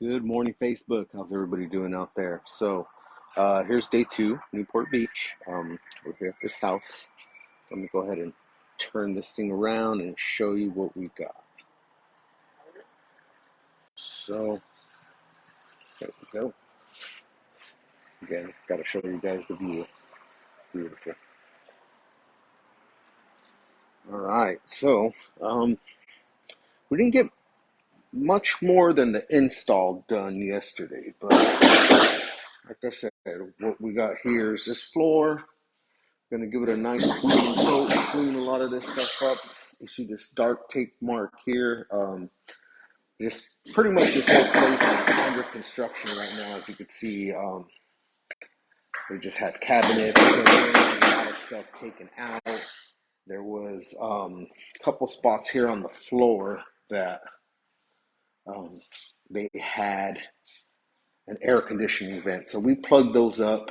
Good morning, Facebook. How's everybody doing out there? Here's day two, Newport Beach. We're here at this house. So I'm gonna go ahead and turn this thing around and show you what we got. So there we go. Again, got to show you guys the view. Beautiful. All right. We didn't get much more than the install done yesterday, but like I said, what we got here is this floor. Gonna give it a nice clean coat, clean a lot of this stuff up. You see this dark tape mark here. This pretty much this whole place is under construction right now. As you can see, we just had cabinets, a lot of stuff taken out. There was a couple spots here on the floor that they had an air conditioning vent. So we plugged those up,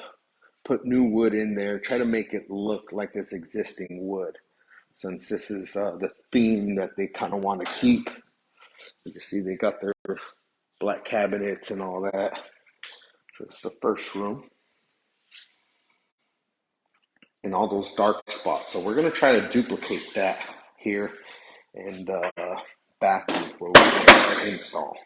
put new wood in there, try to make it look like this existing wood. Since this is the theme that they kind of want to keep. You can see they got their black cabinets and all that. So it's the first room. And all those dark spots. So we're going to try to duplicate that here and back where we're going to install.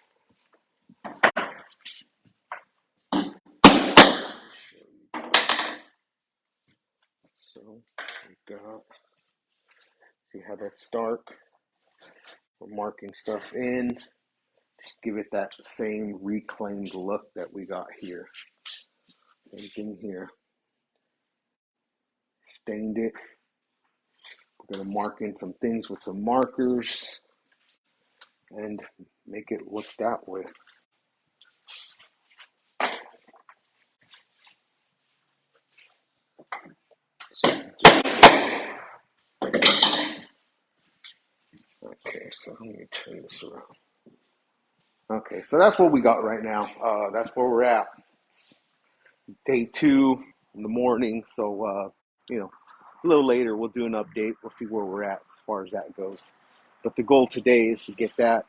So we've got, see how that's dark? We're marking stuff in. Just give it that same reclaimed look that we got here. Anything here. Stained it. We're going to mark in some things with some markers and make it look that way. Okay, so let me turn this around. Okay, so that's what we got right now. That's where we're at. It's day two in the morning, so a little later we'll do an update. We'll see where we're at as far as that goes. But the goal today is to get that,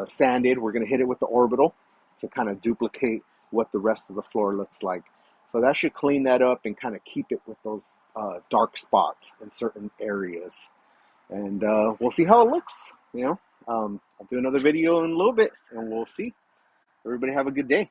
sanded. We're going to hit it with the orbital to kind of duplicate what the rest of the floor looks like. So that should clean that up and kind of keep it with those dark spots in certain areas. And we'll see how it looks. I'll do another video in a little bit, and we'll see. Everybody have a good day.